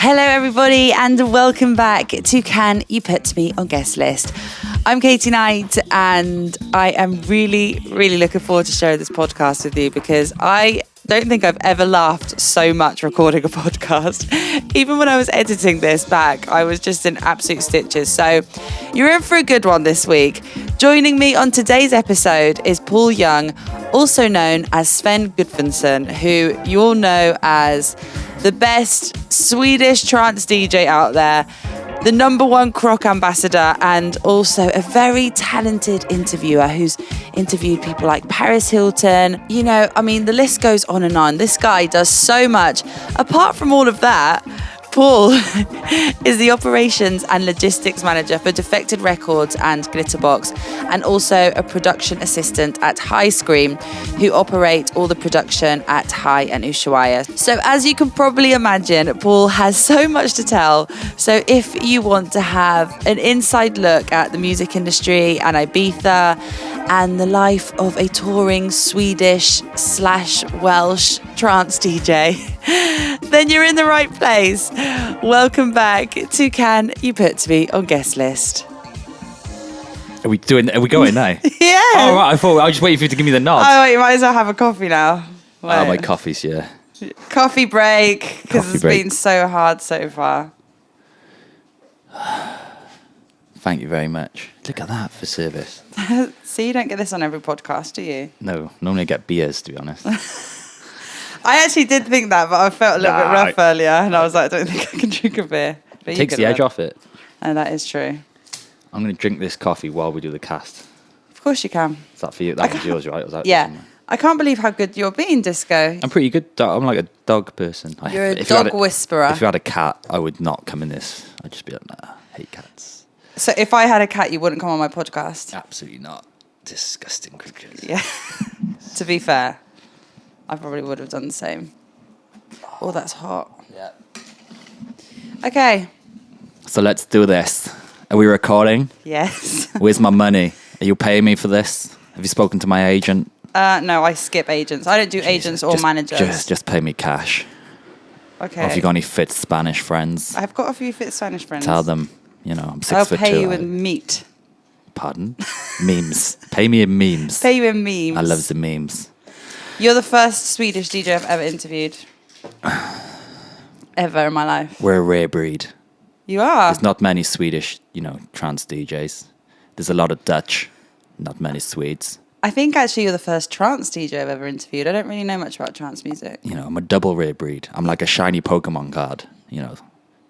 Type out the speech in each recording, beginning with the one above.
Hello everybody and welcome back to Can You Put Me on Guest List. I'm Katie Knight and I am really looking forward to sharing this podcast with you because I don't think I've ever laughed so much recording a podcast. Even when I was editing this back, I was just in absolute stitches. So you're in for a good one this week. Joining me on today's episode is Paul Young, also known as Sven Gudvunsun, who you all know as the best Swedish trance DJ out there, the #1 Croc ambassador, and also a very talented interviewer who's interviewed people like Paris Hilton. You know, I mean, the list goes on and on. This guy does so much. Apart from all of that, Paul is the operations and logistics manager for Defected Records and Glitterbox, and also a production assistant at Hi Scream, who operate all the production at Hi and Ushuaia. So as you can probably imagine, Paul has so much to tell. So if you want to have an inside look at the music industry and Ibiza and the life of a touring Swedish/Welsh trance DJ, then you're in the right place. Welcome back to Can You Put Me on Guest List. Are we going now? Yeah. Oh, right. I thought I was just waiting for you to give me the nod. Oh, wait, you might as well have a coffee now. Wait. Oh, my coffee's here. Coffee break, because it's been so hard so far. Thank you very much. Look at that for service. See, you don't get this on every podcast, do you? No, normally I get beers, to be honest. I actually did think that, but I felt a little bit rough earlier, and I was like, I don't think I can drink a beer. But Takes the edge off it. And that is true. I'm going to drink this coffee while we do the cast. Of course you can. Is that for you? That was yours, right? Was that yeah. I can't believe how good you're being, Disco. I'm pretty good. I'm like a dog person. You're a dog whisperer. If you had a cat, I would not come in this. I'd just be like, nah, I hate cats. So if I had a cat, you wouldn't come on my podcast? Absolutely not. Disgusting creatures. Yeah. To be fair, I probably would have done the same. Oh, that's hot. Yeah. Okay. So let's do this. Are we recording? Yes. Where's my money? Are you paying me for this? Have you spoken to my agent? No, I skip agents. I don't do agents or managers. Just pay me cash. Okay. Or if you got any fit Spanish friends, I've got a few fit Spanish friends. tell them, I'm 6'2". I'll pay you in meat. Pardon? Memes. Pay me in memes. Pay you in memes. I love the memes. You're the first Swedish DJ I've ever interviewed. Ever in my life. We're a rare breed. You are. There's not many Swedish, trance DJs. There's a lot of Dutch, not many Swedes. I think actually you're the first trance DJ I've ever interviewed. I don't really know much about trance music. I'm a double rare breed. I'm like a shiny Pokemon card.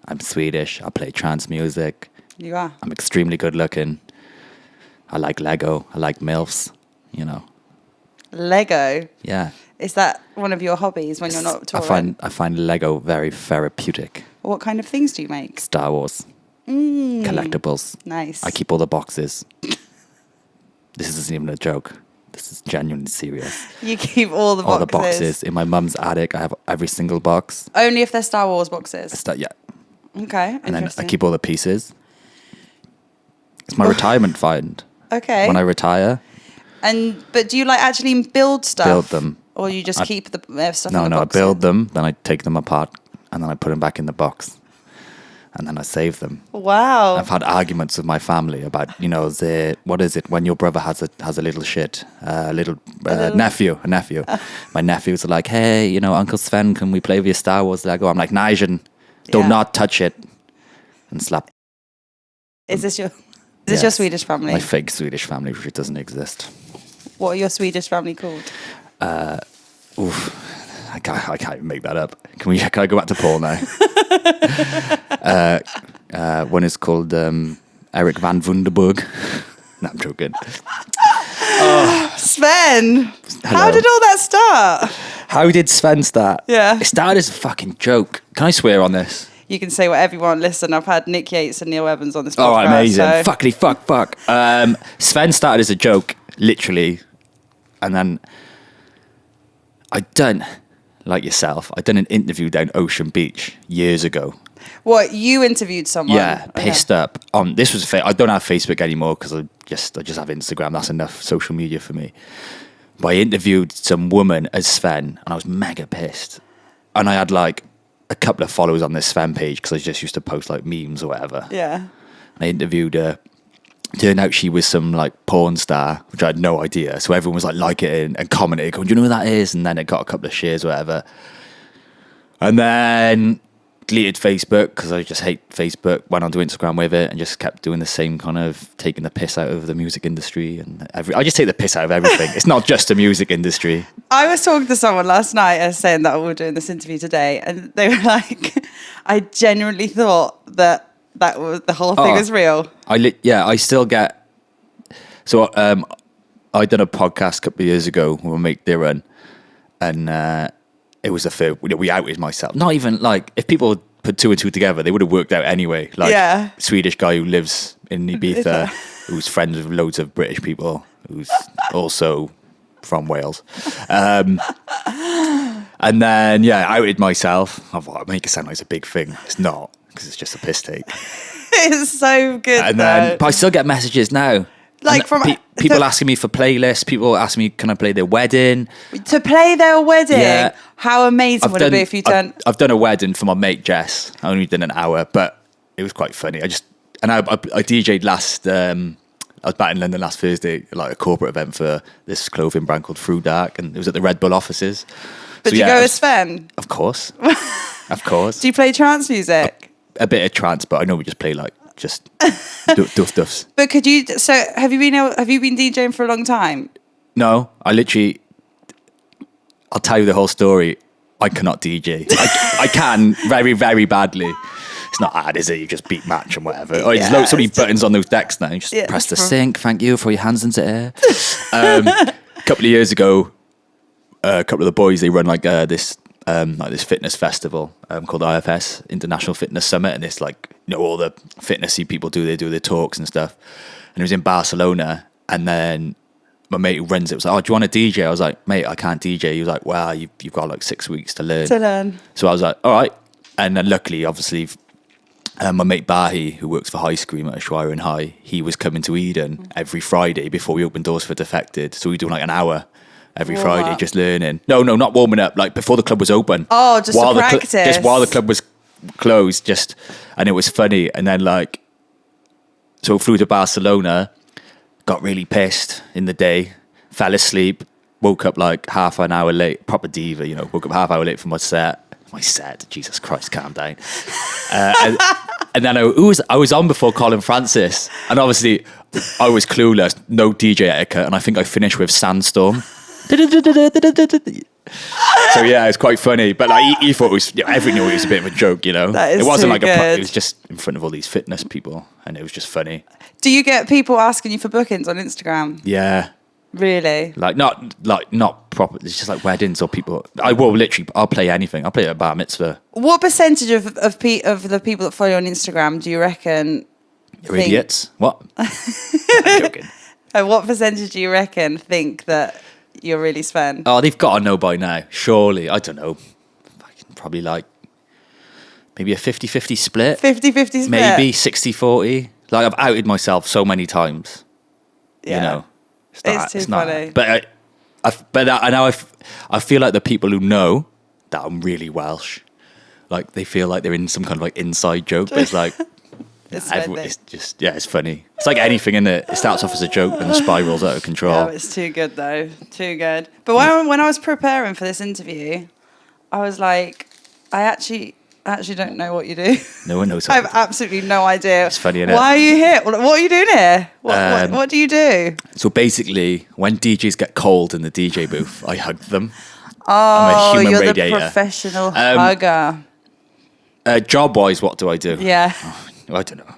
I'm Swedish. I play trance music. You are. I'm extremely good looking. I like Lego. I like MILFs, Lego? Yeah. Is that one of your hobbies when you're not touring? I find Lego very therapeutic. What kind of things do you make? Star Wars. Collectibles. Nice. I keep all the boxes. This isn't even a joke. This is genuinely serious. You keep all the boxes? All the boxes. In my mum's attic, I have every single box. Only if they're Star Wars boxes? Yeah. Okay, and then I keep all the pieces. It's my retirement fund. Okay. When I retire. But do you actually build stuff? Build them. Or you just keep the stuff in the boxes? No, I build them, then I take them apart, and then I put them back in the box. And then I save them. Wow. I've had arguments with my family about, what is it when your brother has a little shit, a little nephew. My nephews are like, hey, Uncle Sven, can we play with your Star Wars Lego? I'm like, Nigel, do not touch it, and slap. Is this your Swedish family? My fake Swedish family, which doesn't exist. What are your Swedish family called? I can't even make that up. Can I go back to Paul now? One is called Eric van Wunderburg. No, I'm joking. Sven! Hello. How did all that start? How did Sven start? Yeah. It started as a fucking joke. Can I swear on this? You can say whatever you want. Listen, I've had Nick Yates and Neil Evans on this podcast. Oh, amazing. So. Fuckity fuck. Sven started as a joke, literally. And then I'd done an interview down Ocean Beach years ago. What, you interviewed someone? Yeah, pissed up. This was I don't have Facebook anymore because I just have Instagram. That's enough social media for me. But I interviewed some woman as Sven, and I was mega pissed. And I had a couple of followers on this Sven page because I just used to post like memes or whatever. Yeah. And I interviewed her. Turned out she was some like porn star, which I had no idea. So everyone was like liking it and commenting, going, "Do you know who that is?" And then it got a couple of shares, or whatever. And then deleted Facebook because I just hate Facebook. Went onto Instagram with it and just kept doing the same kind of taking the piss out of the music industry and I just take the piss out of everything. It's not just the music industry. I was talking to someone last night saying that we were doing this interview today, and they were like, "I genuinely thought that was the whole thing was real." I still get. So I done a podcast a couple of years ago with my mate Darren, and it was a fair. We outed myself. Not even like if people put two and two together, they would have worked out anyway. Like Swedish guy who lives in Ibiza, who's friends with loads of British people, who's also from Wales. And then I outed myself. I thought I'd make it sound like it's a big thing. It's not, because it's just a piss take. It's so good. And then, but I still get messages now. Like from people asking me for playlists. People asking me, can I play their wedding? To play their wedding? Yeah. How amazing would it be if you done... I've done a wedding for my mate Jess. I only did an hour, but it was quite funny. I DJ'd last... I was back in London last Thursday, like a corporate event for this clothing brand called Through Dark, and it was at the Red Bull offices. But did you go with Sven? Of course. Of course. Do you play trance music? A bit of trance, but I know we just play like just duffs. But could you? So have you been DJing for a long time? No, I'll tell you the whole story. I cannot DJ. I can very, very badly. It's not hard, is it? You just beat match and whatever. Oh, there's so many buttons on those decks now. You just press the sync. Thank you. Throw your hands into air. A couple of years ago, a couple of the boys, they run like this fitness festival called IFS, International Fitness Summit, and it's like, all the fitnessy people they do their talks and stuff. And it was in Barcelona, and then my mate who runs it was like, "Oh, do you want to DJ?" I was like, "Mate, I can't DJ." He was like, "Well, you've got like 6 weeks to learn." So I was like, "All right." And then luckily, obviously, my mate Bahi, who works for High Scream at Ushuaia and High, he was coming to Eden every Friday before we opened doors for Defected. So we were doing like an hour every Friday, just learning. No, not warming up, like before the club was open. Oh, just to practice. Just while the club was closed, and it was funny. And then so we flew to Barcelona, got really pissed in the day, fell asleep, woke up like half an hour late, proper diva, woke up half hour late for my set. Jesus Christ, calm down. And then I was on before Colin Francis, and obviously I was clueless, no DJ etiquette, and I think I finished with Sandstorm. So it's quite funny, but like he thought it was everyone knew it was a bit of a joke, That is it wasn't like good. It was just in front of all these fitness people, and it was just funny. Do you get people asking you for bookings on Instagram? Yeah. Really? Not proper. It's just like weddings or people. I'll play anything. I'll play a bar mitzvah. What percentage of the people that follow you on Instagram do you reckon? You're idiots. What? I'm joking. What percentage do you reckon think that you're really Sven? Oh, they've got to know by now. Surely. I don't know. Probably like maybe a 50-50 split. 50-50 split? Maybe 60-40. Like I've outed myself so many times. Yeah. It's too funny. But I feel like the people who know that I'm really Welsh, like they feel like they're in some kind of like inside joke. But it's like it's just it's funny. It's like anything, in it. It starts off as a joke and spirals out of control. Yeah, it's too good though. Too good. But when I was preparing for this interview, I was like, I actually don't know what you do. No one knows. I have absolutely no idea. It's funny, isn't it? Why are you here? What are you doing here? What do you do? So basically, when DJs get cold in the DJ booth, I hug them. Oh, I'm a human you're radiator. the professional hugger. Job-wise, what do I do? Yeah. I don't know.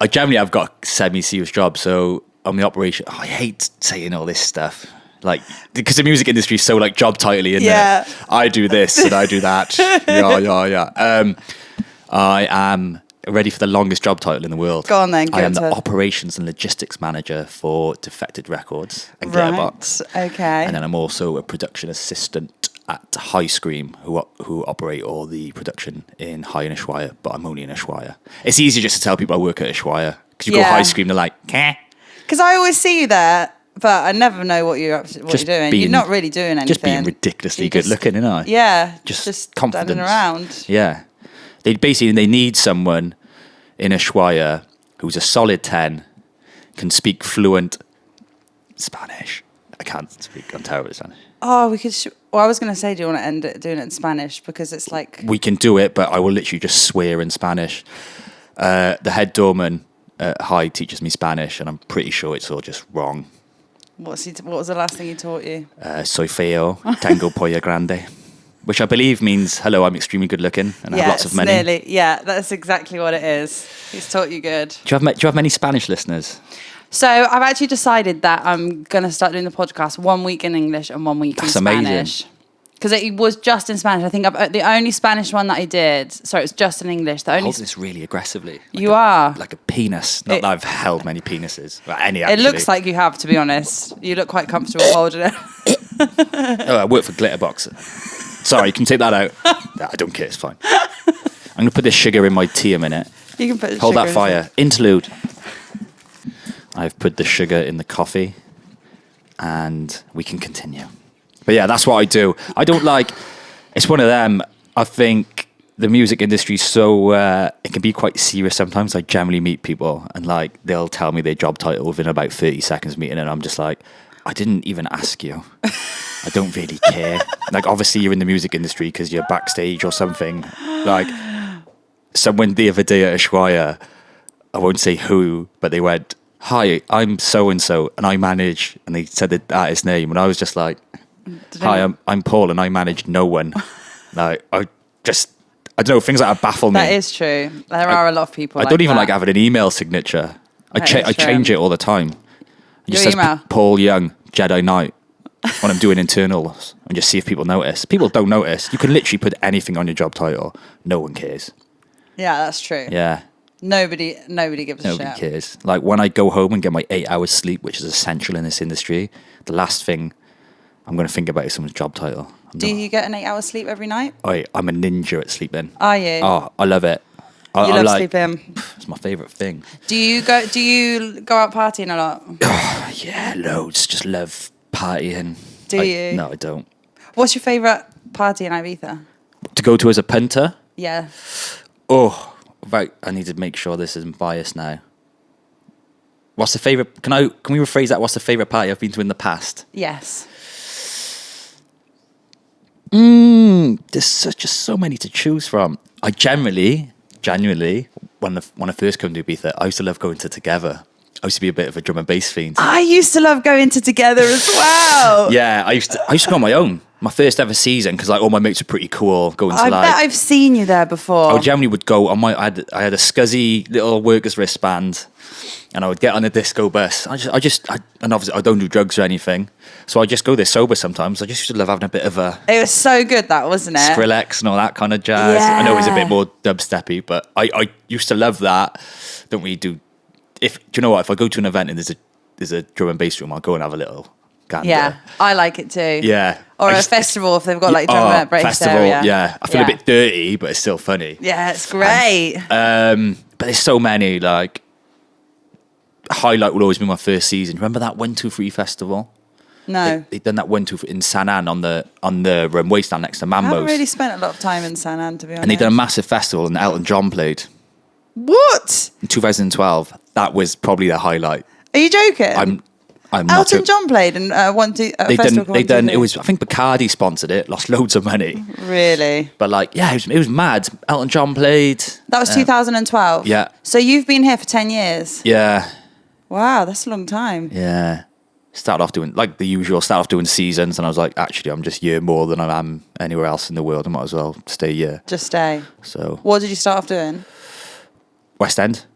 I generally have got a semi-serious job, so I'm the operation. I hate saying all this stuff. Like, because the music industry is so like job titley, isn't it? I do this and I do that. Yeah. I am ready for the longest job title in the world. Go on then. I am the operations and logistics manager for Defected Records and Glitterbox. Okay. And then I'm also a production assistant at High Scream, who operate all the production in Hi and Ushuaia, but I'm only in Ushuaia. It's easier just to tell people I work at Ushuaia, because you go High Scream, they're like, "Keh." Because I always see you there. But I never know what you're doing. You're not really doing anything. Just being ridiculously good looking, isn't I? Yeah. Just confidence. Standing around. Yeah. They need someone in Ushuaia who's a solid 10, can speak fluent Spanish. I can't speak. I'm terrible at Spanish. Oh, we could... I was going to say, do you want to end it doing it in Spanish? Because it's like... We can do it, but I will literally just swear in Spanish. The head doorman at Hi teaches me Spanish, and I'm pretty sure it's all just wrong. What was the last thing he taught you? Soy feo, tengo polla grande. Which I believe means, hello, I'm extremely good looking and I have lots of money. Nearly. Yeah, that's exactly what it is. He's taught you good. Do you have many Spanish listeners? So I've actually decided that I'm going to start doing the podcast 1 week in English and 1 week in Spanish. Amazing. Because it was just in Spanish. I think the only Spanish one that I did, sorry, it was just in English. I hold this really aggressively. You are. Like a penis. Not that I've held many penises. Any, actually. It looks like you have, to be honest. You look quite comfortable holding it. Oh, I work for Glitterbox. Sorry, you can take that out. I don't care, it's fine. I'm going to put this sugar in my tea a minute. You can put Hold sugar that fire. Interlude. I've put the sugar in the coffee and we can continue. But yeah, that's what I do. I don't like... It's one of them. I think the music industry is so... it can be quite serious sometimes. I generally meet people and like they'll tell me their job title within about 30 seconds meeting and I'm just like, I didn't even ask you. I don't really care. Like, obviously, you're in the music industry because you're backstage or something. Like, someone the other day at Ushuaia, I won't say who, but they went, hi, I'm so-and-so, and I manage, and they said the artist's name, and I was just like, hi, I'm Paul, and I manage no one. Like, I don't know, things like that baffle me. That is true. There are a lot of people I don't even like having an email signature. I change it all the time. It just says Paul Young, Jedi Knight. When I'm doing internals and just see if people notice. People don't notice. You can literally put anything on your job title. No one cares. Yeah, that's true. Yeah. Nobody gives a shit. Nobody cares. Like when I go home and get my 8 hours sleep, which is essential in this industry, the last thing I'm going to think about is someone's job title. Do you get an 8 hour sleep every night? I'm a ninja at sleeping. Are you? Oh, I love it. I love sleeping. It's my favourite thing. Do you go out partying a lot? Oh, yeah, loads. Just love partying. Do you? No, I don't. What's your favourite party in Ibiza? To go to as a punter? Yeah. Oh, right. I need to make sure this isn't biased now. What's the favourite? Can we rephrase that? What's the favourite party I've been to in the past? Yes. There's just so many to choose from. I genuinely, when I first came to Ibiza, I used to love going to Together. I used to be a bit of a drum and bass fiend. I used to love going to Together as well. Yeah, I used to go on my own. My first ever season, because like all my mates were pretty cool. Going to I bet I've seen you there before. I generally would go on I had a scuzzy little worker's wristband, and I would get on a disco bus. And obviously I don't do drugs or anything, so I just go there sober sometimes. I just used to love having a bit of a... It was so good, that, wasn't it? Skrillex and all that kind of jazz. Yeah. I know it's a bit more dubsteppy, but I used to love that. Don't really do... Do you know what? If I go to an event and there's a drum and bass room, I'll go and have a little gander. Yeah, I like it too. Yeah. Or a festival if they've got like drum and bass festival, yeah. I feel a bit dirty, but it's still funny. Yeah, it's great. But there's so many, like... Highlight will always be my first season. Remember that 123 festival? No. They'd done that 123 in San Ann on the wasteland next to Mambo's. I haven't really spent a lot of time in San Ann, to be honest. And they'd done a massive festival and Elton John played. What? In 2012. That was probably the highlight. Are you joking? I'm Elton John played and they done it was, I think Bacardi sponsored it, lost loads of money. Really? But like, yeah, it was mad. Elton John played. That was 2012? Yeah. So you've been here for 10 years? Yeah. Wow, that's a long time. Yeah. Started off doing seasons, and I was like, actually, I'm just a year more than I am anywhere else in the world. I might as well stay a year. Just stay. So. What did you start off doing? West End.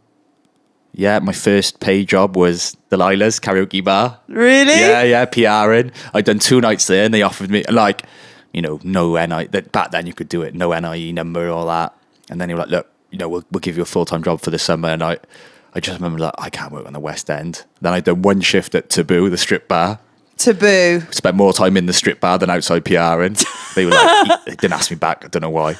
Yeah, my first paid job was Delilah's karaoke bar. Really? Yeah, PRing. I'd done 2 nights there, and they offered me, like, no NI. Back then you could do it, no NIE number, all that. And then they were like, look, we'll give you a full-time job for the summer. And I just remember, like, I can't work on the West End. Then I'd done 1 shift at Taboo, the strip bar. Taboo. Spent more time in the strip bar than outside PRing. They were like, they didn't ask me back. I don't know why.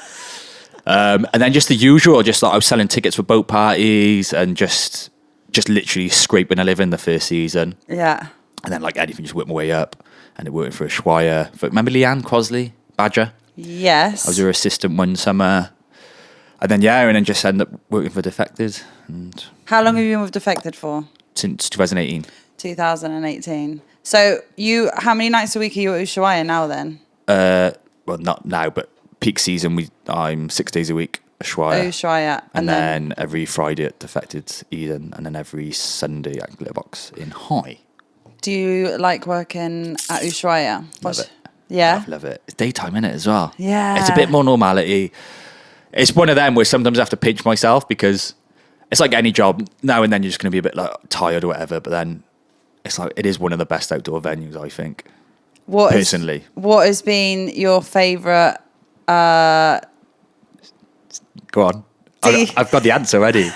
And then just the usual, just like I was selling tickets for boat parties and just literally scraping a living the first season. Yeah. And then like anything, just worked my way up. And then working for Ushuaia. Remember Leanne Crosley, Badger? Yes. I was her assistant one summer. And then, and then just ended up working for Defected. And How long have you been with Defected for? since 2018. 2018. So how many nights a week are you at Ushuaia now then? Well, not now, but peak season, I'm 6 days a week at Ushuaia. Ushuaia. And then every Friday at Defected Eden, and then every Sunday at Glitterbox in Hi. Do you like working at Ushuaia? Love it. Yeah? Love it. It's daytime, innit, as well? Yeah. It's a bit more normality. It's one of them where sometimes I have to pinch myself because it's like any job. Now and then you're just going to be a bit like tired or whatever, but then it's like it is one of the best outdoor venues, I think. Personally. What has been your favourite... Go on. I've got the answer already.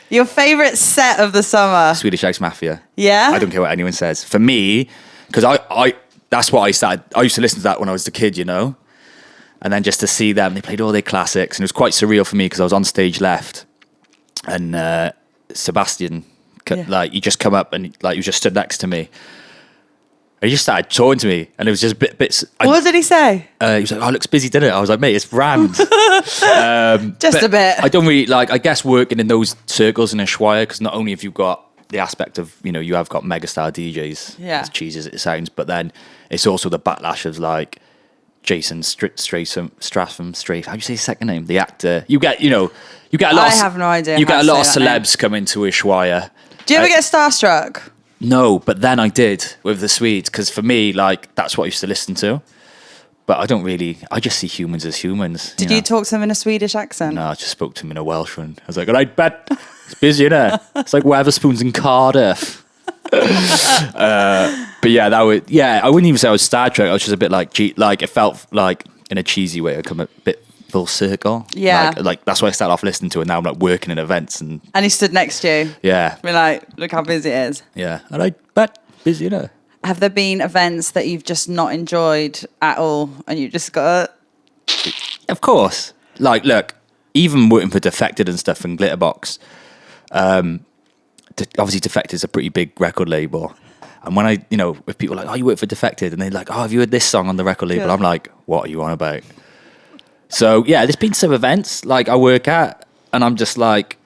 Your favourite set of the summer? Swedish House Mafia. Yeah? I don't care what anyone says. For me, because I that's what I started. I used to listen to that when I was a kid, you know? And then just to see them, they played all their classics. And it was quite surreal for me because I was on stage left. And Sebastian, he just come up and like he just stood next to me. And he just started talking to me. And it was just bits. What did he say? He was like, "Oh, it looks busy, didn't it?" I was like, "Mate, it's rammed." Just a bit. I don't really I guess working in those circles in Ushuaia, because not only have you got the aspect of, you have got megastar DJs, as cheesy as it sounds, but then it's also the backlash of like Jason Stratham, how do you say his second name? The actor. You get a lot. I have no idea. You get a lot of celebs name. coming to Ushuaia. Do you ever get starstruck? No, but then I did with the Swedes, because for me, like, that's what I used to listen to. But I just see humans as humans. Did you talk to them in a Swedish accent? No, I just spoke to him in a Welsh one. I was like, all right, bet. It's busy, innit? It's like Weatherspoons in Cardiff. But yeah, I wouldn't even say I was Star Trek. I was just a bit like, it felt like in a cheesy way, I come a bit full circle. Yeah. Like that's what I started off listening to, and now I'm like working in events. And he stood next to you. Yeah. We're like, look how busy it is. Yeah. And I bet busy, innit? Have there been events that you've just not enjoyed at all and you just got... Of course. Like, look, even working for Defected and stuff and Glitterbox, obviously Defected is a pretty big record label. And when if people are like, "Oh, you work for Defected," and they're like, "Oh, have you heard this song on the record label?" Yeah. I'm like, "What are you on about?" So, yeah, there's been some events like I work at, and I'm just like,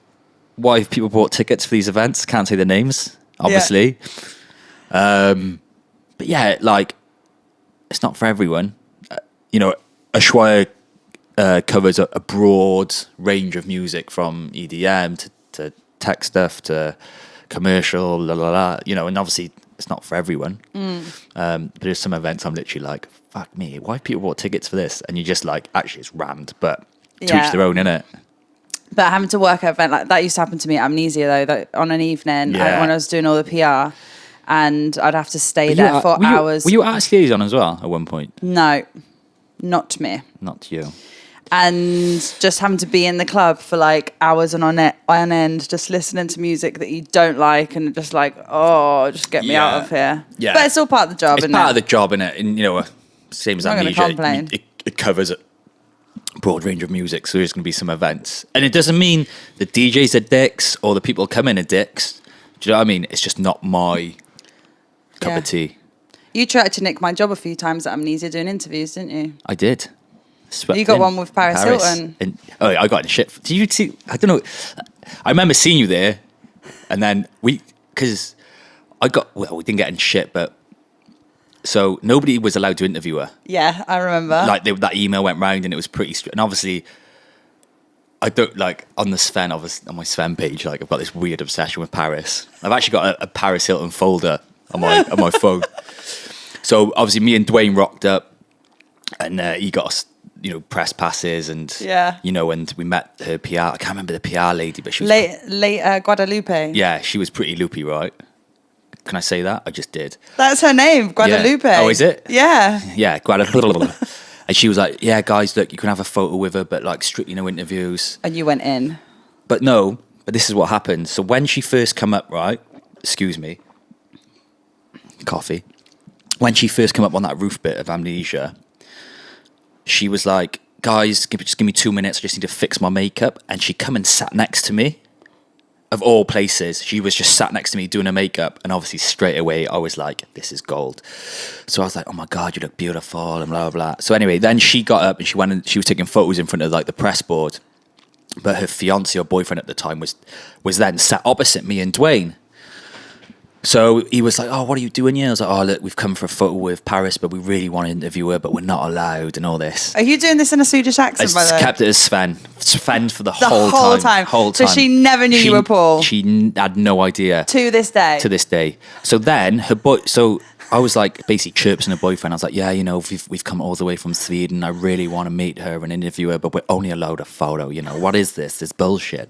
why have people bought tickets for these events? Can't say the names, obviously. Yeah. But yeah, like, it's not for everyone. Ushuaia covers a broad range of music, from EDM to tech stuff to commercial, and obviously it's not for everyone. But there's some events I'm literally like, fuck me, why have people bought tickets for this? And you're just like, actually it's rammed, but to each their own, innit? But having to work at an event like that used to happen to me at Amnesia though, that on an evening when I was doing all the PR, and I'd have to stay there for hours. Were you at Liaison as well at one point? No, not me. Not you. And just having to be in the club for like hours on end, just listening to music that you don't like, and just like, oh, just get me out of here. Yeah. But it's all part of the job, isn't it? It's part of the job, innit? And, same as Amnesia, it covers a broad range of music, so there's going to be some events. And it doesn't mean the DJs are dicks or the people coming are dicks. Do you know what I mean? It's just not my cup of tea. You tried to nick my job a few times at Amnesia doing interviews, didn't you? I did. You got one with Paris Hilton. I got in shit. Did you see? I don't know. I remember seeing you there, and then we didn't get in shit, but so nobody was allowed to interview her. Yeah, I remember. Like that email went round, and it was pretty strict. And obviously, I don't like on the Sven, obviously on my Sven page. Like I've got this weird obsession with Paris. I've actually got a Paris Hilton folder on my phone. So obviously, me and Dwayne rocked up, and he got us, press passes, and and we met her PR. I can't remember the PR lady, but she was Guadalupe. Yeah, she was pretty loopy, right? Can I say that? I just did. That's her name, Guadalupe. Yeah. Oh, is it? Yeah. Yeah, Guadalupe. And she was like, "Yeah, guys, look, you can have a photo with her, but like strictly no interviews." And you went in. But this is what happened. So when she first come up, right? Excuse me. Coffee. When she first came up on that roof bit of Amnesia, she was like, "Guys, just give me 2 minutes. I just need to fix my makeup." And she come and sat next to me. of all places, she was just sat next to me doing her makeup, and obviously straight away I was like, this is gold. So I was like, oh my God, you look beautiful, and blah, blah, blah. So anyway, then she got up and she went and she was taking photos in front of like the press board, but her fiance or boyfriend at the time was then sat opposite me and Dwayne. So he was like, oh, what are you doing here? I was like, oh, look, we've come for a photo with Paris, but we really want to interview her, but we're not allowed and all this. Are you doing this in a Swedish accent, by the way? I kept it as Sven. Sven for the whole time. Whole time. So she never knew you were Paul? She had no idea. To this day? To this day. So then, I was like basically chirping her boyfriend. I was like, yeah, you know, we've come all the way from Sweden. I really want to meet her and interview her, but we're only allowed a photo. You know, what is this? This bullshit.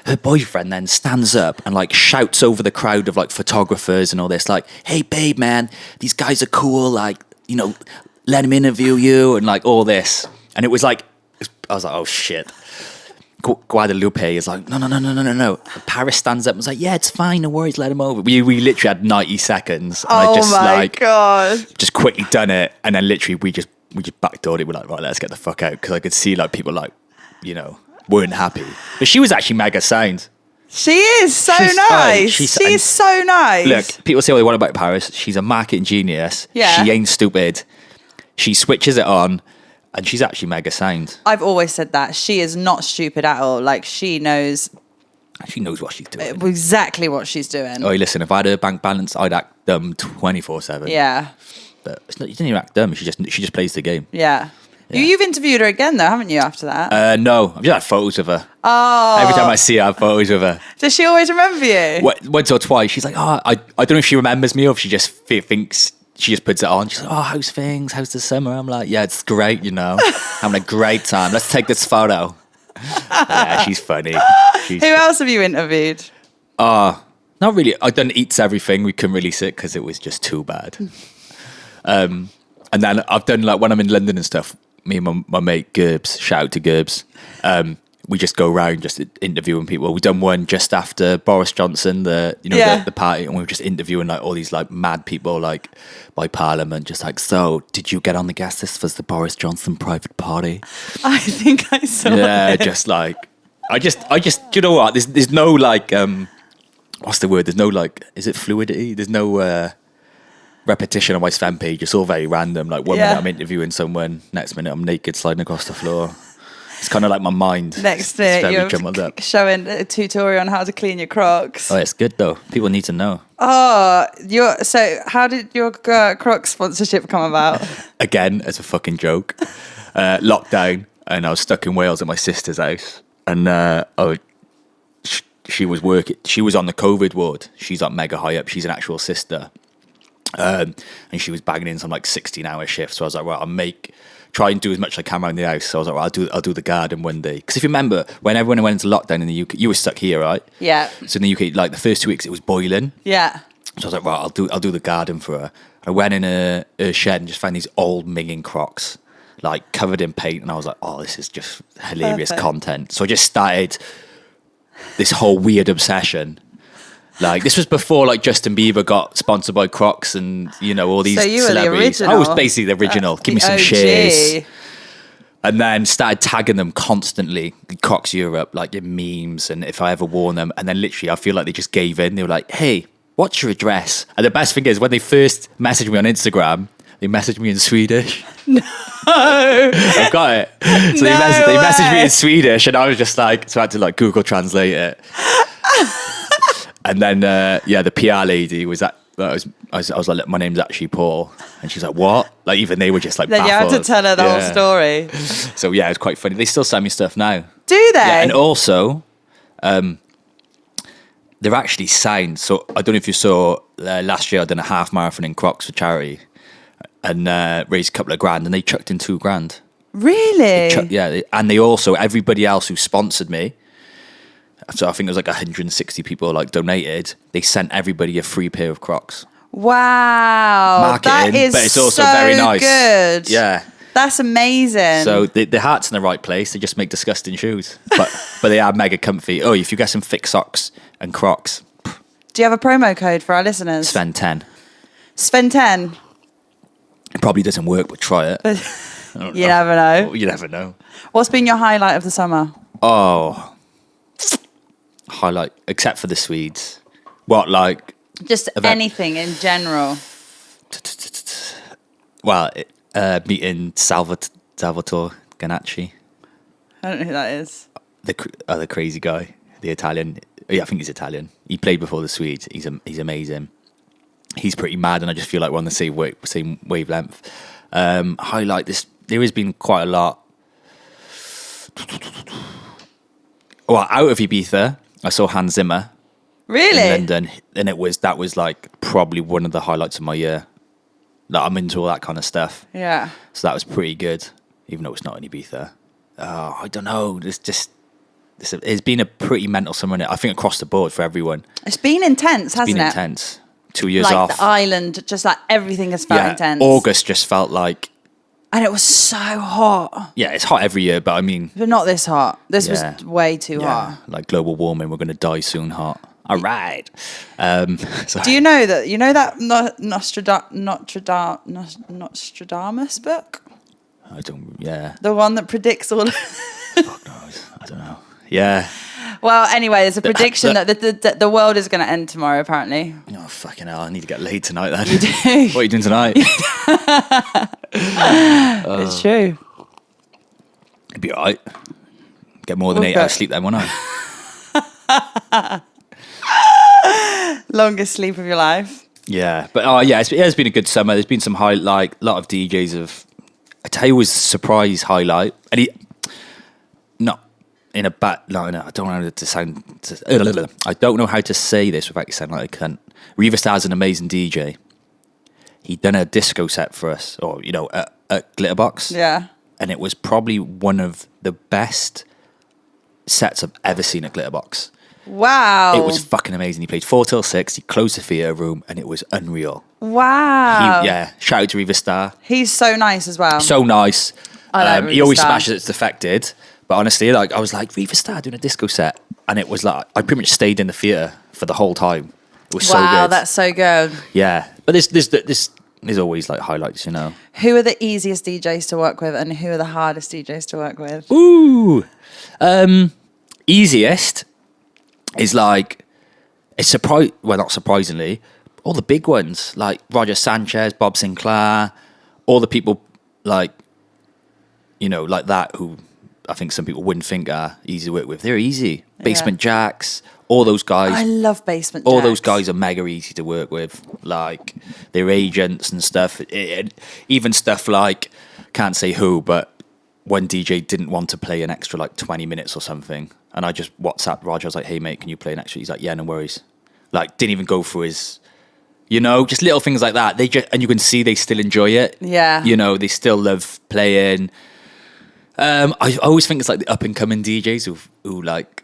Her boyfriend then stands up and like shouts over the crowd of like photographers and all this, like, hey babe, man, these guys are cool. Like, you know, let him interview you and like all this. And it was like, I was like, oh shit. Guadalupe is like, no. Paris stands up and was like, yeah, it's fine, no worries, let him over. We literally had 90 seconds. And I just God. Just quickly done it. And then literally we just backdoored it. We're like, right, let's get the fuck out. Because I could see like people like, you know, weren't happy. But she was actually mega sound. She is so nice. She's so nice. Look, people say what they want about Paris. She's a marketing genius. Yeah. She ain't stupid. She switches it on. And she's actually mega sound. I've always said that. She is not stupid at all. Like, she knows... She knows what she's doing. Exactly what she's doing. Oh, listen, if I had a bank balance, I'd act dumb 24/7. Yeah. But it's not, you didn't even act dumb. She just plays the game. Yeah. You've interviewed her again, though, haven't you, after that? No. I've just had photos of her. Oh. Every time I see her, I have photos of her. Does she always remember you? Once or twice. She's like, oh, I don't know if she remembers me or if she just thinks... She just puts it on. She's like, oh, how's things? How's the summer? I'm like, yeah, it's great, you know. Having a great time. Let's take this photo. Yeah, she's funny. Who else have you interviewed? Not really. I've done Eats Everything. We couldn't release it because it was just too bad. And then I've done, like, when I'm in London and stuff, me and my mate Gerbs, shout out to Gerbs, we just go around just interviewing people. We've done one just after Boris Johnson, the party, and we were just interviewing like all these like mad people like by Parliament, just like, so did you get on the guest list for the Boris Johnson private party? I think I saw it. Just like I just do you know what? There's no like what's the word? There's no like, is it fluidity? There's no repetition on my Sven page. It's all very random. Like one minute I'm interviewing someone, next minute I'm naked sliding across the floor. It's kind of like my mind. Next minute, you're showing a tutorial on how to clean your Crocs. Oh, it's good though. People need to know. Oh, so how did your Croc sponsorship come about? Again, as a fucking joke. Lockdown, and I was stuck in Wales at my sister's house, and she was working. She was on the COVID ward. She's like mega high up. She's an actual sister, and she was bagging in some like 16-hour shifts. So I was like, well, try and do as much as I can around the house. So I was like, well, I'll do the garden one day. Because if you remember, when everyone went into lockdown in the UK, you were stuck here, right? Yeah. So in the UK, like the first 2 weeks, it was boiling. Yeah. So I was like, well, I'll do the garden for her. I went in her shed and just found these old minging Crocs, like covered in paint. And I was like, oh, this is just hilarious content. So I just started this whole weird obsession. Like, this was before, like, Justin Bieber got sponsored by Crocs and, you know, all these celebrities. So you were the original. I was basically the original. Give me some shares. And then started tagging them constantly, Crocs Europe, like in memes and if I ever worn them. And then literally, I feel like they just gave in. They were like, hey, what's your address? And the best thing is, when they first messaged me on Instagram, they messaged me in Swedish. No. I've got it. So they messaged me in Swedish and I was just like, so I had to like Google translate it. And then, the PR lady was I was like, look, my name's actually Paul. And she's like, what? Like, even they were just like then baffled. You had to tell her the whole story. So, yeah, it's quite funny. They still send me stuff now. Do they? Yeah, and also, they're actually signed. So, I don't know if you saw, last year I done a half marathon in Crocs for charity and raised a couple of grand and they chucked in $2,000. Really? And they also, everybody else who sponsored me, so I think there was like 160 people like donated. They sent everybody a free pair of Crocs. Wow, marketing, that is but it's also so very nice. Good. Yeah, that's amazing. So the heart's in the right place. They just make disgusting shoes, but they are mega comfy. Oh, if you get some thick socks and Crocs. Do you have a promo code for our listeners? Sven 10. Sven 10. It probably doesn't work, but try it. You never know. You never know. What's been your highlight of the summer? Oh. highlight, except for the Swedes? What, like... Just anything in general. Well, meeting Salvatore Ganacci. I don't know who that is. The crazy guy, the Italian. Yeah, I think he's Italian. He played before the Swedes. He's amazing. He's pretty mad, and I just feel like we're on the same wavelength. Highlight this. There has been quite a lot. Well, out of Ibiza, I saw Hans Zimmer. Really? In London, and that was like probably one of the highlights of my year. Like, I'm into all that kind of stuff. Yeah. So that was pretty good, even though it's not in Ibiza. I don't know. It's been a pretty mental summer, I think, across the board for everyone. It's been intense, hasn't it? It's been intense. 2 years like off. Like the island, just like everything has felt intense. August just felt like... And it was so hot. Yeah, it's hot every year, but I mean... But not this hot. This was way too hot. Like global warming, we're going to die soon hot. All right. Do you know that Nostradamus book? I don't... Yeah. The one that predicts all... Fuck knows. I don't know. Yeah. Well, anyway, there's a prediction that the world is going to end tomorrow, apparently. Oh, fucking hell. I need to get laid tonight, then. You do? What are you doing tonight? It's true. It'd be all right. Get more than 8 hours sleep then, won't I? Longest sleep of your life. Yeah. But, it has been a good summer. There's been some a lot of DJs have... I tell you, was a surprise highlight. And not in a bad... No, I don't know how to sound... I don't know how to say this without sounding like a cunt. Riva Star's an amazing DJ. He'd done a disco set for us, or, at Glitterbox. Yeah. And it was probably one of the best sets I've ever seen at Glitterbox. Wow. It was fucking amazing. He played 4 till 6, he closed the theatre room, and it was unreal. Wow. Shout out to Riva Star. He's so nice as well. So nice. I like he always Star. smashes It's Defected. But honestly, like, I was like, Riva Star doing a disco set. And it was like, I pretty much stayed in the theatre for the whole time. It was so good. Wow, that's so good. Yeah. But there's always like highlights, Who are the easiest DJs to work with and who are the hardest DJs to work with? Ooh. Easiest is like, not surprisingly, all the big ones, like Roger Sanchez, Bob Sinclair, all the people like, like that who I think some people wouldn't think are easy to work with. They're easy. Basement Jacks, all those guys. I love Basement Jacks. All those guys are mega easy to work with. Like, their agents and stuff. Even stuff like, can't say who, but one DJ didn't want to play an extra like 20 minutes or something. And I just WhatsApped Roger. I was like, hey, mate, can you play an extra? He's like, yeah, no worries. Like, didn't even go through his... just little things like that. And you can see they still enjoy it. Yeah. They still love playing. I always think it's like the up and coming DJs who like,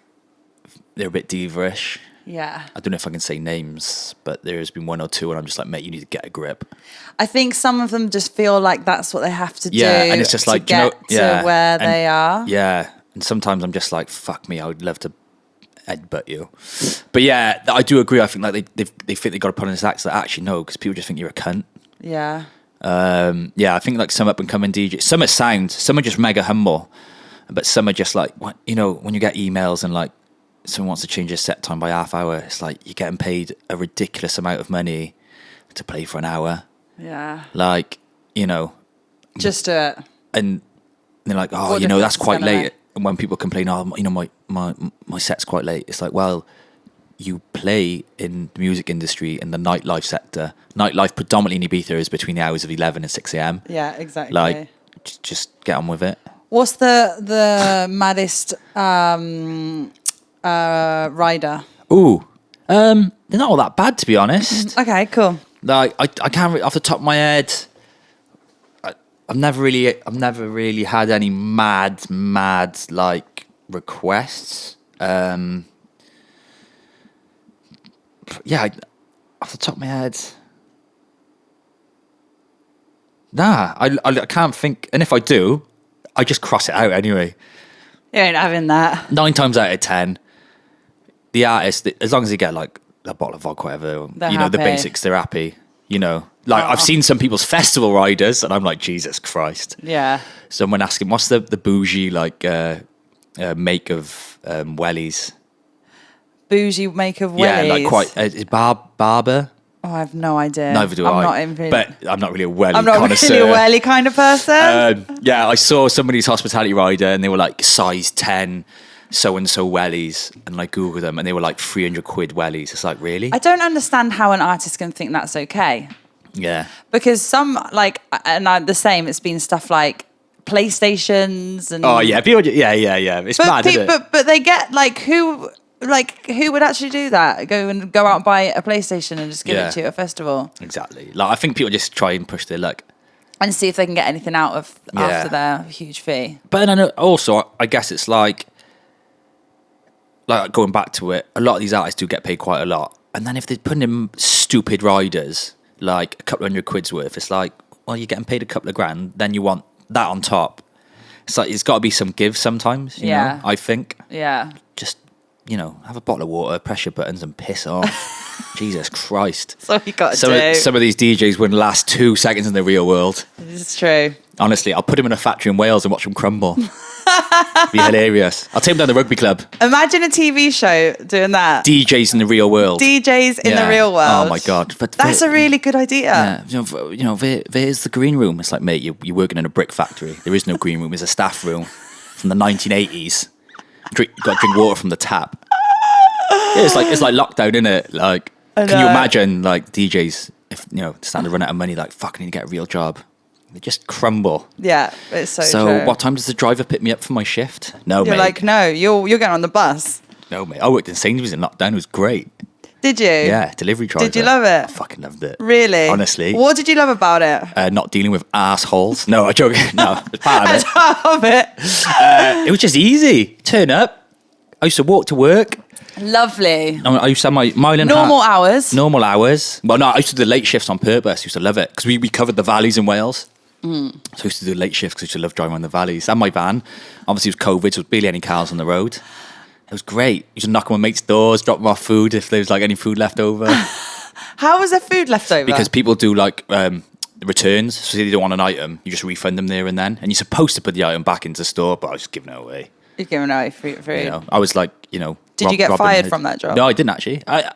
they're a bit diva-ish. Yeah. I don't know if I can say names, but there's been one or two and I'm just like, mate, you need to get a grip. I think some of them just feel like that's what they have to do. Yeah, and it's just like, to where they are. Yeah. And sometimes I'm just like, fuck me, I would love to headbutt you. But yeah, I do agree. I think like they think they got to put on this act. So actually, no, because people just think you're a cunt. Yeah. I think like some up and coming DJs, some are sound, some are just mega humble, but some are just like, when you get emails and like someone wants to change your set time by half hour, it's like you're getting paid a ridiculous amount of money to play for an hour. Yeah. Like, just do it. And they're like, oh, that's quite late. And when people complain, my set's quite late, it's like, well, you play in the music industry in the nightlife sector. Nightlife predominantly in Ibiza is between the hours of 11 and 6 a.m. Yeah, exactly. Like, just get on with it. What's the maddest rider? Ooh, they're not all that bad, to be honest. Okay, cool. Like, I can't off the top of my head. I've never really had any mad like requests. Off the top of my head, I can't think. And if I do, I just cross it out anyway. You ain't having that. 9 times out of 10, the artist, as long as they get like a bottle of vodka, whatever, the basics, they're happy. Like I've seen some people's festival riders, and I'm like, Jesus Christ. Yeah. Someone asking, what's the bougie like make of wellies? bougie make of wellies. Yeah, like quite. Is barber? Oh, I have no idea. Neither do I. But I'm not really a welly I'm not connoisseur. really a welly kind of person. Yeah, I saw somebody's hospitality rider and they were like size 10 so-and-so wellies, and I Googled them and they were like 300 quid wellies. It's like, really? I don't understand how an artist can think that's okay. Yeah. Because some, like, and I'm the same, it's been stuff like PlayStations and... Oh, yeah. People, yeah. It's mad, isn't it? But they get, who would actually do that? Go out and buy a PlayStation and just give it to you at a festival? Exactly. Like, I think people just try and push their luck. And see if they can get anything out of after their huge fee. But then also, I guess it's like going back to it, a lot of these artists do get paid quite a lot. And then if they're putting in stupid riders, like a couple of £100 worth, it's like, well, you're getting paid a couple of grand, then you want that on top. It's like, it's got to be some give sometimes, you know, I think. Yeah. Just, have a bottle of water, press your buttons and piss off. Jesus Christ. That's all you got to do. Some of these DJs wouldn't last 2 seconds in the real world. It's true. Honestly, I'll put him in a factory in Wales and watch him crumble. Be hilarious. I'll take him down to the rugby club. Imagine a TV show doing that. DJs in the real world. DJs in the real world. Oh my God. But that's a really good idea. Yeah. There's the green room. It's like, mate, you're working in a brick factory. There is no green room. There's a staff room from the 1980s. You got to drink water from the tap. Yeah, it's like lockdown, isn't it? Like, can you imagine like DJs if starting to run out of money? Like, fuck, I need to get a real job. They just crumble. Yeah, it's so true. What time does the driver pick me up for my shift? No, You're mate. like, no, you're getting on the bus. No, mate. I worked in Sainsbury's in lockdown. It was great. Did you? Yeah, delivery driver. Did you love it? I fucking loved it. Really? Honestly. What did you love about it? Not dealing with assholes. No, I'm joking. No, it's part of it. Part of it. It was just easy. Turn up. I used to walk to work. Lovely. I used to have my mile and Normal hours. Normal hours. Well, no, I used to do late shifts on purpose. I used to love it because we covered the valleys in Wales. So I used to do late shifts because I used to love driving around the valleys. And my van. Obviously, it was COVID, so there was barely any cars on the road. It was great. I used to knock on my mates' doors, drop them off food if there was like any food left over. How was there food left over? Because people do like returns. So if they don't want an item, you just refund them there and then. And you're supposed to put the item back into the store, but I was just giving it away. You're giving away food. I was like, Did you get fired from that job? No, I didn't actually. I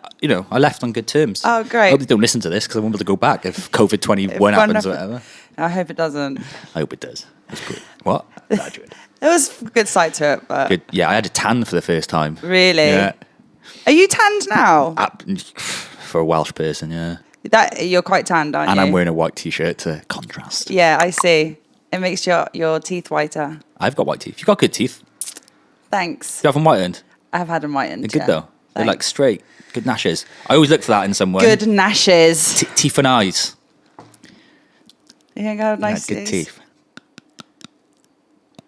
left on good terms. Oh, great. I hope they don't listen to this because I won't be able to go back if COVID-21 happens or whatever. I hope it doesn't. I hope it does. It's good. What? Graduate. There was a good side to it, but... Good. Yeah, I had a tan for the first time. Really? Yeah. Are you tanned now? For a Welsh person, yeah. You're quite tanned, aren't you? And I'm wearing a white t-shirt to contrast. Yeah, I see. It makes your teeth whiter. I've got white teeth. You've got good teeth. Thanks. Do you have them whitened? I have had them whitened. They're good though. They're like straight. Good gnashes. I always look for that in someone. Good gnashes. Teeth and eyes. You think I have nice good teeth.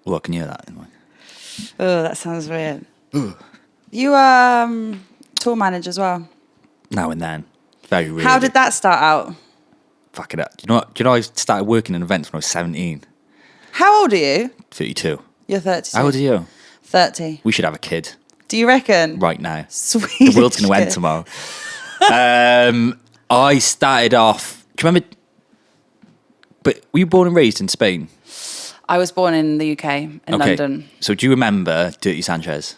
Well, I can hear that. Oh, that sounds weird. You are tour manager as well. Now and then. Very rarely. How did that start out? Fuck it up. Do you know I started working in events when I was 17? How old are you? 32. You're 32. How old are you? 30. We should have a kid. Do you reckon? Right now. Swedish The world's going to end tomorrow. I started off... Do you remember... But were you born and raised in Spain? I was born in the UK, in London. So do you remember Dirty Sanchez?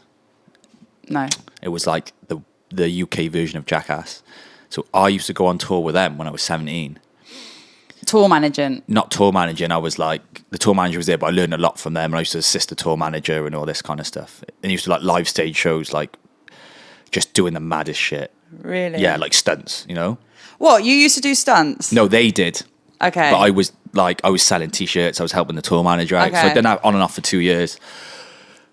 No. It was like the UK version of Jackass. So I used to go on tour with them when I was 17. Tour managing? Not tour managing. I was like... The tour manager was there, but I learned a lot from them. And I used to assist the tour manager and all this kind of stuff. And used to like live stage shows, like just doing the maddest shit. Really? Yeah, like stunts, What, you used to do stunts? No, they did. Okay. But I was selling t-shirts. I was helping the tour manager out. Okay. So I'd done that on and off for 2 years.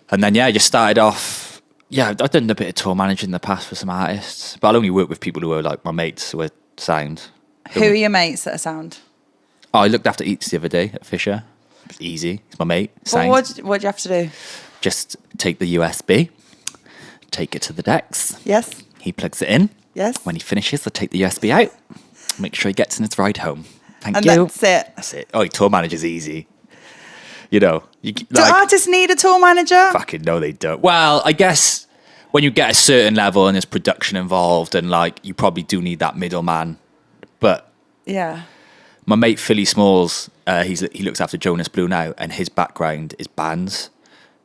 And then, I just started off. Yeah, I've done a bit of tour managing in the past for some artists. But I'll only work with people who are like my mates who are sound. Who are your mates that are sound? Oh, I looked after Eats the other day at Fisher. It was easy. It's my mate. Sound. Well, what'd you have to do? Just take the USB, take it to the decks. Yes. He plugs it in. Yes. When he finishes, I take the USB out. Make sure he gets in his ride home. Thank and you. That's it. That's it. Oh, tour manager's easy. Do artists need a tour manager? Fucking no, they don't. Well, I guess when you get a certain level and there's production involved and like you probably do need that middleman. But yeah, my mate Philly Smalls, he looks after Jonas Blue now, and his background is bands.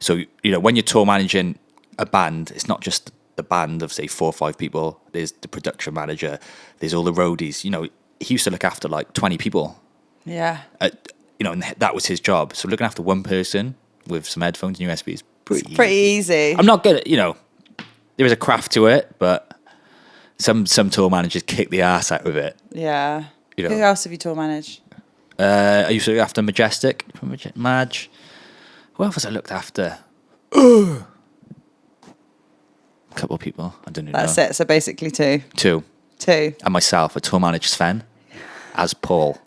So when you're tour managing a band, it's not just the band of say 4 or 5 people. There's the production manager. There's all the roadies. You know, he used to look after like 20 people. Yeah. You know, and that was his job. So looking after one person with some headphones and USB is pretty easy. I'm not good at, you know, there is a craft to it, but some tour managers kick the ass out of it. Yeah. You know. Who else have you tour managed? I used to look after Majestic, Madge. Who else was I looked after? A couple of people. I don't know. That's it. So basically 2. 2. 2. And myself, a tour manager, Sven, as Paul.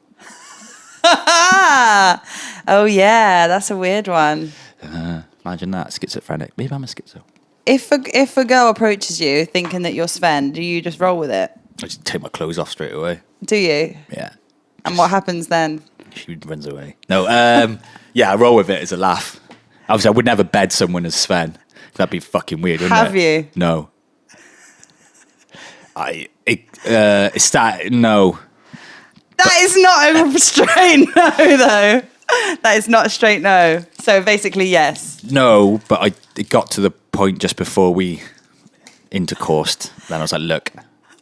Oh yeah, that's a weird one. Imagine that, schizophrenic. Maybe I'm a schizo. If a girl approaches you thinking that you're Sven, do you just roll with it? I just take my clothes off straight away. Do you? Yeah. And what happens then? She runs away. No, yeah, I roll with it as a laugh. Obviously, I would never bed someone as Sven. That'd be fucking weird, wouldn't Have it? you? No. No. That is not a straight no, though. That is not a straight no. So basically, yes. No, but it got to the point just before we intercoursed. Then I was like, look,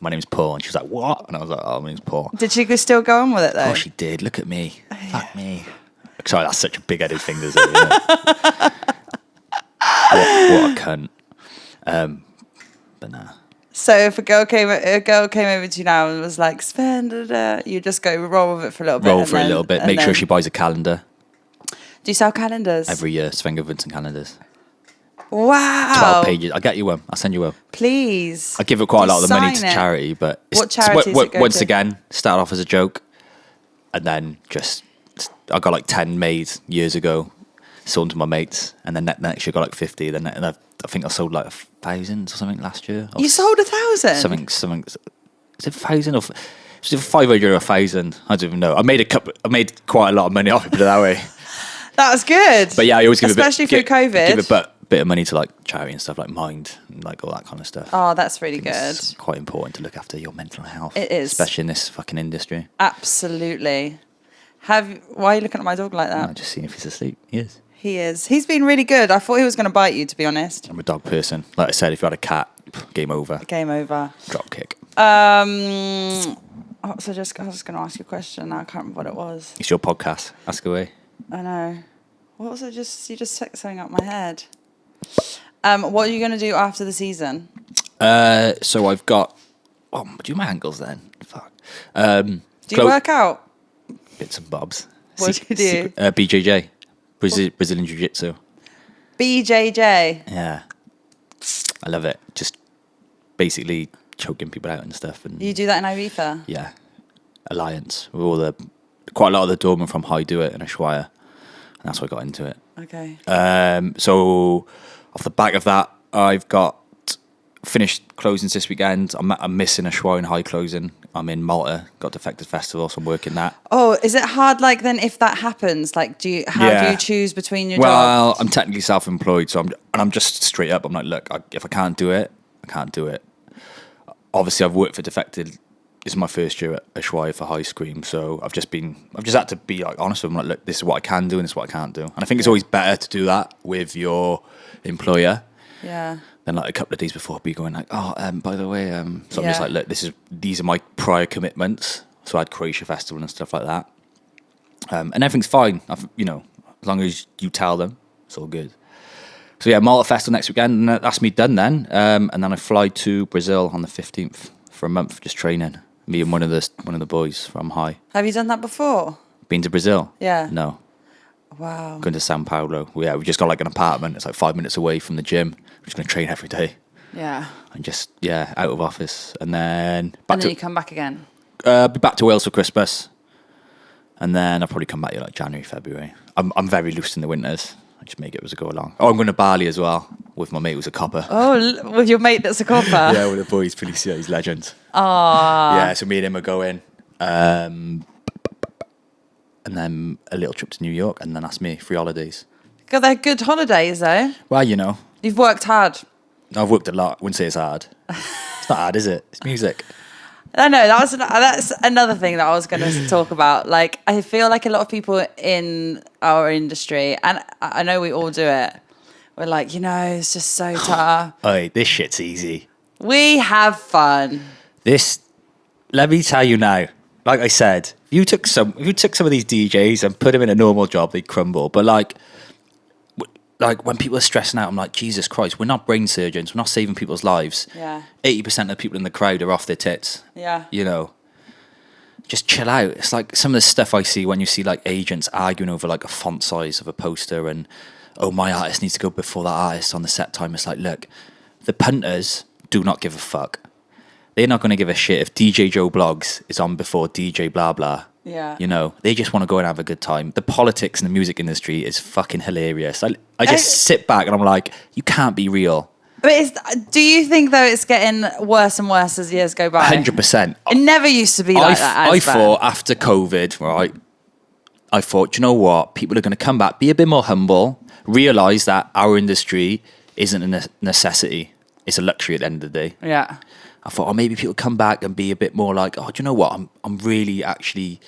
my name's Paul. And she was like, what? And I was like, oh, my name's Paul. Did she still go on with it, though? Oh, she did. Look at me. Fuck me. Sorry, that's such a big-headed thing, isn't it? What a cunt. But nah. So if a girl came over to you now and was like, Sven, you just go roll with it for a little bit. Roll for a little bit. Make sure she buys a calendar. Do you sell calendars? Every year, Sven Gudvunsun calendars. Wow. 12 pages. I'll get you one. I'll send you one. Please. I give it quite a lot of the money to Sign it. charity, but What charity does it go once to? again, start off as a joke, and then I got like 10 made years ago, sold to my mates, and then next year I got like 50. Then I think I sold like 1,000 or something last year. You sold 1,000? Something. Is it 1,000 or? Was it 500 or 1,000? I don't even know. I made quite a lot of money off it, put it that way. That was good. But yeah, I always give especially through COVID. Give a bit of money to like charity and stuff like Mind and like all that kind of stuff. Oh, that's really good. It's quite important to look after your mental health. It is, especially in this fucking industry. Absolutely. Why are you looking at my dog like that? I'm just seeing if he's asleep. He is. He is. He's been really good. I thought he was going to bite you, to be honest. I'm a dog person. Like I said, if you had a cat, game over. Game over. Drop kick. So I was just going to ask you a question. Now I can't remember what it was. It's your podcast. Ask away. I know. What was it? You just set something up my head. What are you going to do after the season? So I've got. Oh, do my ankles then. Fuck. Do you work out? Bits and bobs. What do you do? BJJ. Brazilian Jiu-Jitsu. BJJ. Yeah. I love it. Just basically choking people out and stuff. And You do that in Ibiza? yeah. Alliance. With quite a lot of the doormen from Hi do it in Ushuaia. And that's why I got into it. Okay. So off the back of that, I've got finished closings this weekend. I'm missing Ushuaia and Hi closing. I'm in Malta, got Defected Festival, so I'm working that. Oh, is it hard? Like then, if that happens, like, how do you choose between your jobs? Well, I'm technically self-employed, so I'm just straight up. I'm like, look, if I can't do it, I can't do it. Obviously, I've worked for Defected. This is my first year at Ushuaia for High Scream, so I've just had to be like honest with them. Like, look, this is what I can do, and this is what I can't do. And I think it's always better to do that with your employer. Yeah. Then like a couple of days before, be going like, oh, by the way, so I'm just like, look, these are my prior commitments. So I had Croatia Festival and stuff like that, and everything's fine. As long as you tell them, it's all good. So yeah, Malta Festival next weekend, and that's me done then. And then I fly to Brazil on the 15th for a month, just training. Me and one of the boys from High. Have you done that before? Been to Brazil? Yeah. No. Wow. Going to Sao Paulo. We just got like an apartment. It's like 5 minutes away from the gym. We're just going to train every day. Yeah. And just, out of office. And then you come back again? Be back to Wales for Christmas. And then I'll probably come back here like January, February. I'm very loose in the winters. I just make it as I go along. Oh, I'm going to Bali as well with my mate who's a copper. Oh, with your mate that's a copper? Yeah, with the boys, Felicia, he's legend. Oh. Yeah, so me and him are going. And then a little trip to New York, and then that's me, 3 holidays. God, they're good holidays, though. Well, You've worked hard. I've worked a lot. I wouldn't say it's hard. It's not hard, is it? It's music. I know, that's another thing that I was going to talk about. Like, I feel like a lot of people in our industry, and I know we all do it, We're like, it's just so tough. Oi, this shit's easy. We have fun. Let me tell you now. Like I said, if you took some of these DJs and put them in a normal job, they'd crumble. But like when people are stressing out, I'm like, Jesus Christ, we're not brain surgeons. We're not saving people's lives. Yeah. 80% of the people in the crowd are off their tits. Yeah. Just chill out. It's like some of the stuff I see when you see like agents arguing over like a font size of a poster and, oh, my artist needs to go before that artist on the set time. It's like, look, the punters do not give a fuck. They're not going to give a shit if DJ Joe Blogs is on before DJ blah blah. Yeah. They just want to go and have a good time. The politics in the music industry is fucking hilarious. I just sit back and I'm like, you can't be real. But do you think, though, it's getting worse and worse as years go by? 100%. It never used to be like that. I thought after COVID, right, I thought, you know what? People are going to come back, be a bit more humble, realise that our industry isn't a necessity. It's a luxury at the end of the day. Yeah. I thought, maybe people come back and be a bit more like, do you know what? I'm really actually,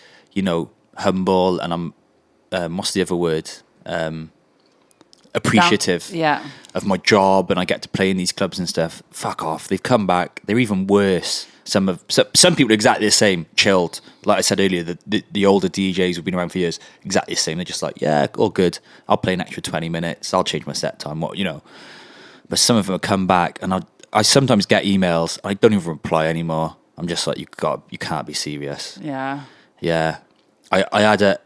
humble, and I'm, what's the other word? Appreciative of my job, and I get to play in these clubs and stuff. Fuck off. They've come back. They're even worse. Some people are exactly the same, chilled. Like I said earlier, the older DJs who've been around for years, exactly the same. They're just like, yeah, all good. I'll play an extra 20 minutes. I'll change my set time. But some of them have come back, and I sometimes get emails. I don't even reply anymore. I'm just like, you can't be serious. Yeah. Yeah. I had a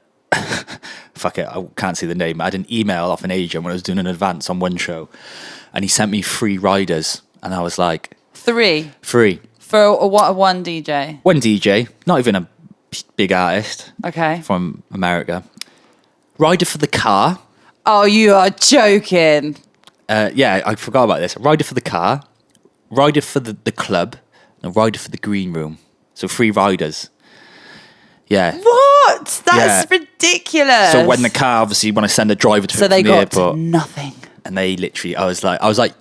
fuck it, I can't see the name. I had an email off an agent when I was doing an advance on one show, and he sent me 3 riders, and I was like, 3 for one DJ. One DJ, not even a big artist. Okay. From America. Rider for the car. Oh, you are joking. Yeah, I forgot about this. Rider for the car, rider for the club, and a rider for the green room. So 3 riders. Yeah. What? That's ridiculous. So when I send a driver to the airport, got nothing. And they literally, I was like,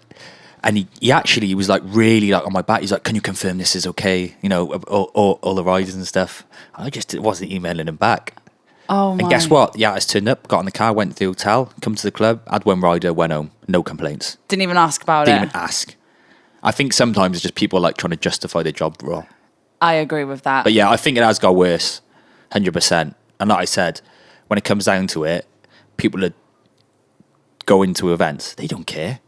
and he was like really like on my back. He's like, can you confirm this is okay? All the riders and stuff. I just wasn't emailing him back. Oh my. And guess what? The artist turned up, got in the car, went to the hotel, come to the club, had one rider, went home. No complaints. Didn't even ask about it. Didn't even ask. I think sometimes it's just people like trying to justify their job role. I agree with that. But yeah, I think it has got worse. 100%. And like I said, when it comes down to it, people are going to events. They don't care.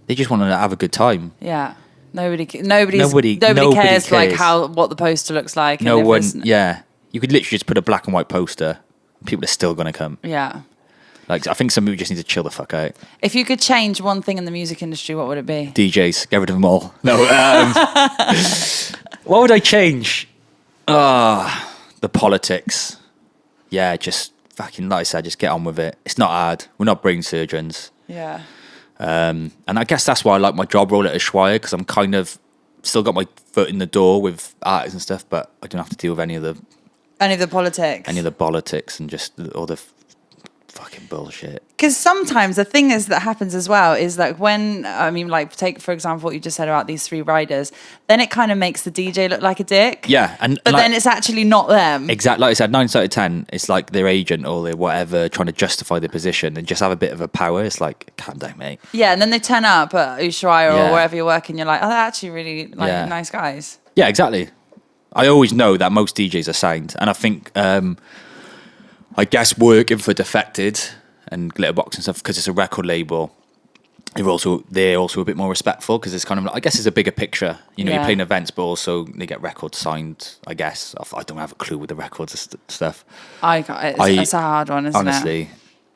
They just want to have a good time. Yeah. Nobody cares like what the poster looks like. No one. Yeah. You could literally just put a black and white poster. People are still going to come. Yeah. Like, I think some people just need to chill the fuck out. If you could change one thing in the music industry, what would it be? DJs. Get rid of them all. No. What would I change? The politics. Yeah, just fucking, like I said, just get on with it. It's not hard. We're not brain surgeons. Yeah. And I guess that's why I like my job role at Ushuaia, because I'm kind of still got my foot in the door with artists and stuff, but I don't have to deal with any of the politics and just all the fucking bullshit. Because sometimes the thing that happens as well is like take for example what you just said about these 3 riders, then it kind of makes the DJ look like a dick. Yeah, but then it's actually not them. Exactly, like I said, 9 out of 10, it's like their agent or their whatever trying to justify their position and just have a bit of a power. It's like, calm down, mate. Yeah, and then they turn up at Ushuaia or wherever you're working, you're like, oh, they're actually really nice guys. Yeah, exactly. I always know that most DJs are signed, and I think I guess working for Defected and Glitterbox and stuff, because it's a record label, they're also a bit more respectful, because it's kind of like, I guess it's a bigger picture. You're playing events, but also they get records signed. I guess I don't have a clue with the records and stuff. It's a hard one, isn't honestly, it?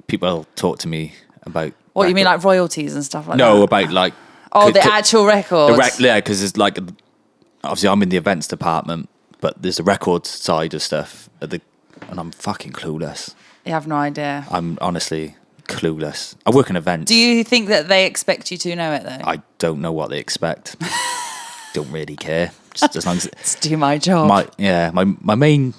People talk to me about what you mean, like royalties and stuff like that. No, about like the actual records. Yeah, because it's like, obviously I'm in the events department, but there's a records side of stuff and I'm fucking clueless. You have no idea. I'm honestly clueless. I work in events. Do you think that they expect you to know it, though? I don't know what they expect. Don't really care. Just as long as it's do my job. My main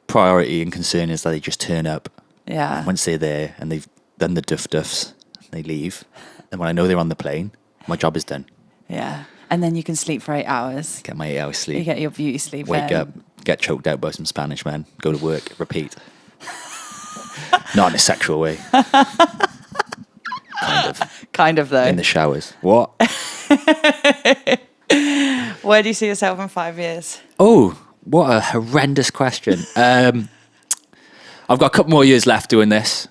priority and concern is that they just turn up. Yeah. Once they're there and they've done the duffs, they leave. And when I know they're on the plane, my job is done. Yeah. And then you can sleep for 8 hours. Get my 8 hours sleep. You get your beauty sleep. Wake up, get choked out by some Spanish men, go to work, repeat. Not in a sexual way. Kind of. Kind of, though. In the showers. What? Where do you see yourself in 5 years? Oh, what a horrendous question. I've got a couple more years left doing this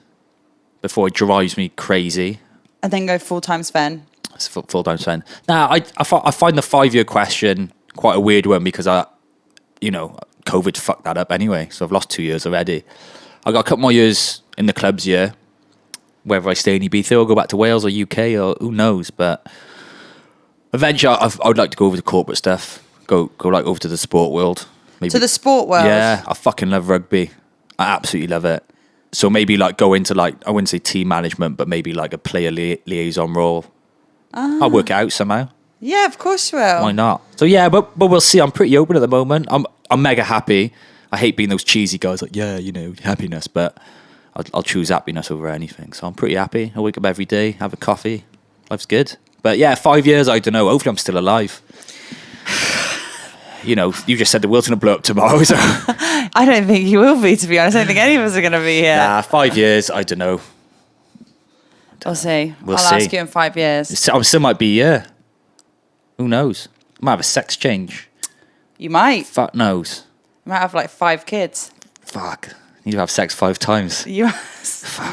before it drives me crazy. And then go full-time Sven. It's full-time Sven. Now, I find the 5-year question quite a weird one because COVID fucked that up anyway. So I've lost 2 years already. I got a couple more years in the clubs here. Whether I stay in Ibiza or go back to Wales or UK or who knows, but eventually I would like to go over to corporate stuff. Go like over to the sport world. Maybe. To the sport world? Yeah, I fucking love rugby. I absolutely love it. So maybe like go into like, I wouldn't say team management, but maybe like a player liaison role. I'll work it out somehow. Yeah, of course you will. Why not? So yeah, but we'll see. I'm pretty open at the moment. I'm mega happy. I hate being those cheesy guys like, yeah, happiness, but I'll choose happiness over anything. So I'm pretty happy. I wake up every day, have a coffee. Life's good. But yeah, 5 years, I don't know. Hopefully I'm still alive. You just said the world's going to blow up tomorrow. So. I don't think you will be, to be honest. I don't think any of us are going to be here. Nah, 5 years, I don't know. We'll see. We'll I'll see. ask you in 5 years. I still might be, yeah. Who knows? I might have a sex change. You might. Fuck knows. You might have like 5 kids. Fuck. Need to have sex 5 times. You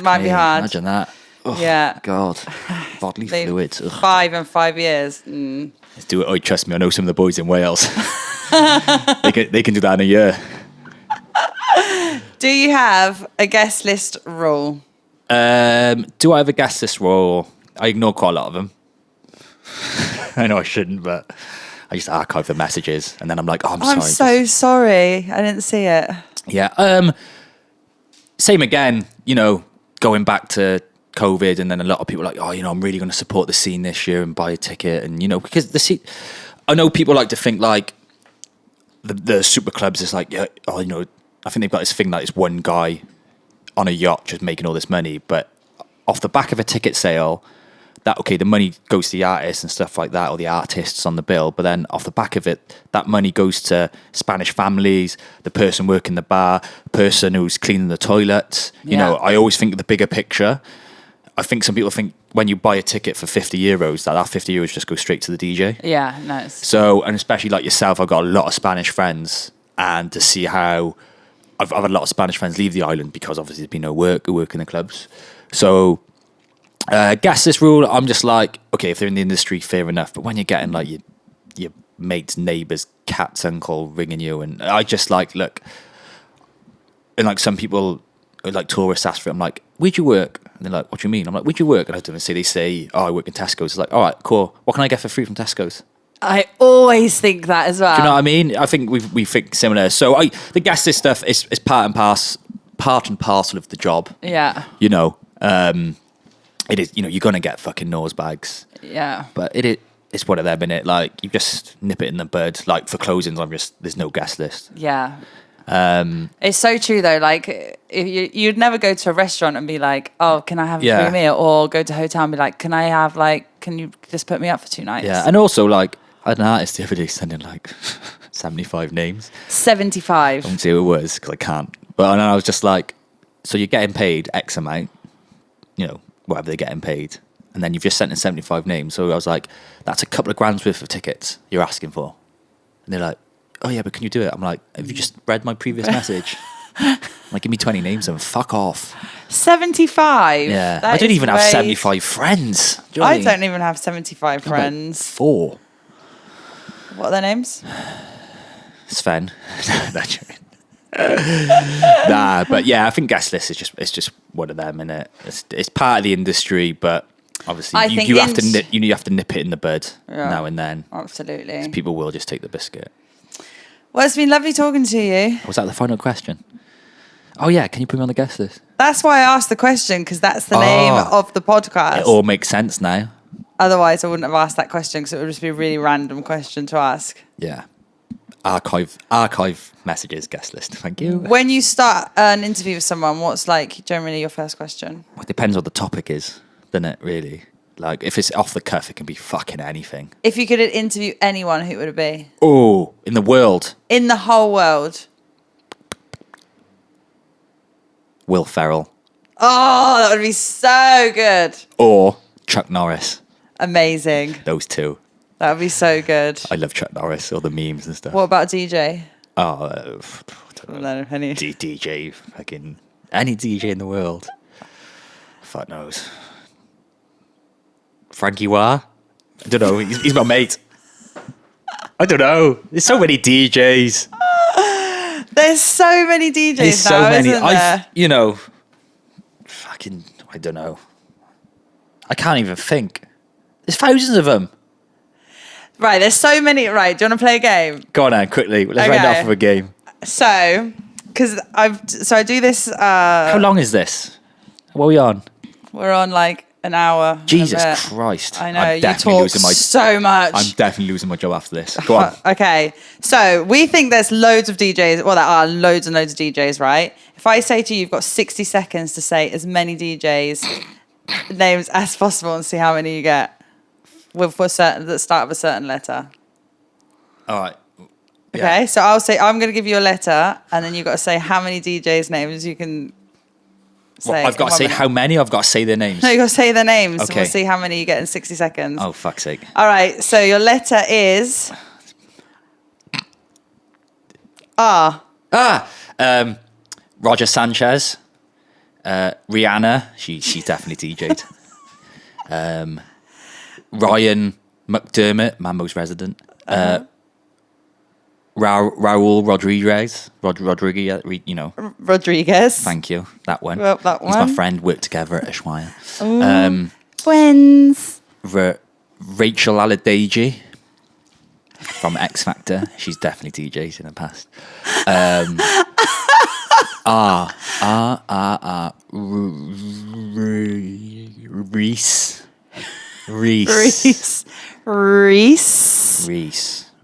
might be hard. Imagine that. Oh, yeah. God. Bodily fluids. Ugh. 5 in 5 years. Mm. Let's do it. Oh, trust me, I know some of the boys in Wales. they can do that in a year. Do you have a guest list rule? Do I have a guest list rule? I ignore quite a lot of them. I know I shouldn't, but I just archive the messages and then I'm like, oh, I'm sorry. I'm so sorry. I didn't see it. Yeah. Same again, going back to COVID, and then a lot of people are like, oh, I'm really going to support the scene this year and buy a ticket. And, because the scene, I know people like to think like the super clubs is like, yeah, oh, I think they've got this thing like this one guy on a yacht just making all this money. But off the back of a ticket sale, the money goes to the artists and stuff like that, or the artists on the bill, but then off the back of it, that money goes to Spanish families, the person working the bar, the person who's cleaning the toilets. I always think of the bigger picture. I think some people think when you buy a ticket for €50, that €50 just goes straight to the DJ. Yeah, nice. So, and especially like yourself, I've got a lot of Spanish friends, and to see how I've had a lot of Spanish friends leave the island because obviously there's been no work in the clubs. So, guess this rule, I'm just like, okay, if they're in the industry, fair enough. But when you're getting like your mate's neighbour's cat's uncle ringing you, and I just like, look, and like some people, like tourists ask for it, I'm like, where'd you work? And they're like, what do you mean? I'm like, where'd you work? And I don't say, they say, oh, I work in Tesco's. It's like, all right, cool. What can I get for free from Tesco's? I always think that as well. Do you know what I mean? I think we think similar. So the guest list stuff is part and parcel of the job. Yeah. It is, you're going to get fucking nose bags. Yeah. But it's one of them, innit? Like, you just nip it in the bud. Like, for closings, there's no guest list. Yeah. It's so true, though. Like, if you'd never go to a restaurant and be like, oh, can I have a free meal? Or go to a hotel and be like, can you just put me up for 2 nights? Yeah, and also, like, I had an artist the other day sending, like, 75 names. 75? I won't say who it was, because I can't. But I was just like, so you're getting paid X amount, whatever they're getting paid, and then you've just sent in 75 names. So I was like, that's a couple of grand's worth of tickets you're asking for. And they're like, oh yeah, but can you do it? I'm like, have you just read my previous message? Like, give me 20 names and fuck off. 75? Yeah. I don't even have 75 friends. I don't even have 75 friends. Like 4. What are their names? Sven. Nah, but yeah, I think guest list is just one of them, innit? It's part of the industry, but obviously you have to nip it in the bud now and then. Absolutely. People will just take the biscuit. Well, it's been lovely talking to you. Was that the final question? Oh yeah, can you put me on the guest list? That's why I asked the question, because that's the name of the podcast. It all makes sense now. Otherwise, I wouldn't have asked that question, because it would just be a really random question to ask. Yeah. Archive messages, guest list. Thank you. When you start an interview with someone, what's like generally your first question? Well, it depends what the topic is, doesn't it, really? Like, if it's off the cuff, it can be fucking anything. If you could interview anyone, who would it be? Oh, in the world. In the whole world. Will Ferrell. Oh, that would be so good. Or Chuck Norris. Amazing. Those two. That would be so good. I love Chuck Norris, all the memes and stuff. What about DJ? Oh, I don't know any. DJ, fucking any DJ in the world. Fuck knows. Frankie Wah? I don't know. He's my mate. I don't know. There's so many DJs. There's so many DJs There's now, so many. isn't there? You know, fucking, I don't know. I can't even think. There's thousands of them. Right, there's so many. Right, do you want to play a game? Go on, Anne, quickly. Let's round off with a game. So, because I do this. How long is this? What are we on? We're on like an hour. Jesus Christ. I know, I'm you definitely talk so much. I'm definitely losing my job after this. Go on. Okay, so we think there's loads of DJs. Well, there are loads and loads of DJs, right? If I say to you, you've got 60 seconds to say as many DJs names as possible and see how many you get with the start of a certain letter. All right. Yeah. Okay, so I'll say, I'm going to give you a letter, and then you've got to say how many DJs' names you can say. Well, I've got to say how many, or I've got to say their names? No, you've got to say their names. Okay. We'll see how many you get in 60 seconds. Oh, fuck's sake. All right, so your letter is R. Roger Sanchez. Rihanna. She's definitely DJ'd. Ryan McDermott, Mambo's resident. Raul Rodriguez. Rodriguez, you know. Rodriguez. Thank you. That one. Well, that He's one. my friend. Worked together at Ushuaia. Twins. Rachel Aladeji from X Factor. She's definitely DJ'd in the past. Reese.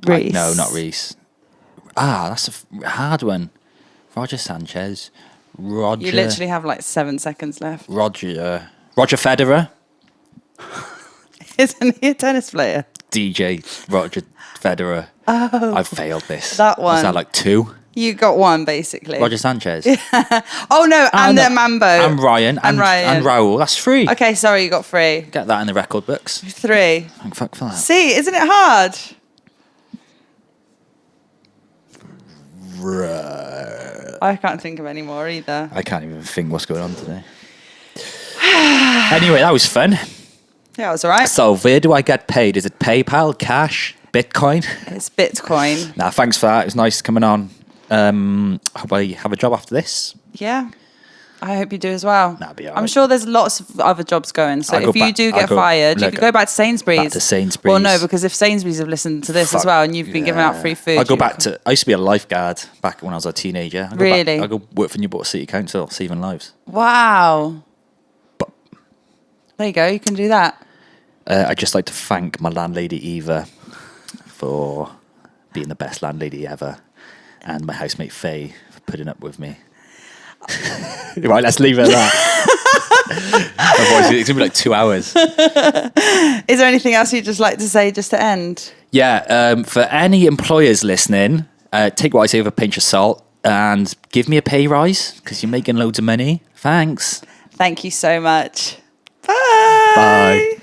Right, no, not Reese. That's a hard one. Roger Sanchez. Roger. You literally have like 7 seconds left. Roger Federer. Isn't he a tennis player? DJ Roger Federer. Oh. I've failed this. That one. Was that like 2? You got one, basically. Roger Sanchez. Oh, no, and then Mambo. And Ryan. And Raul. That's 3. Okay, sorry, you got 3. Get that in the record books. 3. Thank fuck for that. See, isn't it hard? I can't think of any more either. I can't even think what's going on today. Anyway, that was fun. Yeah, it was all right. So, where do I get paid? Is it PayPal, cash, Bitcoin? It's Bitcoin. Nah, thanks for that. It was nice coming on. Hope I have a job after this. Yeah. I hope you do as well. That'll be all I'm right. sure there's lots of other jobs going. So if you do get fired, you could go back to Sainsbury's. Back to Sainsbury's. Well, no, because if Sainsbury's have listened to this as well and you've been giving out free food. I used to be a lifeguard back when I was a teenager. Really? I go work for Newport City Council, saving lives. Wow. But there you go. You can do that. I'd just like to thank my landlady Eva for being the best landlady ever, and my housemate Faye for putting up with me. Right, let's leave it at that. Otherwise, it's gonna be like 2 hours. Is there anything else you'd just like to say just to end? Yeah, for any employers listening, take what I say with a pinch of salt and give me a pay rise because you're making loads of money. Thanks. Thank you so much. Bye. Bye.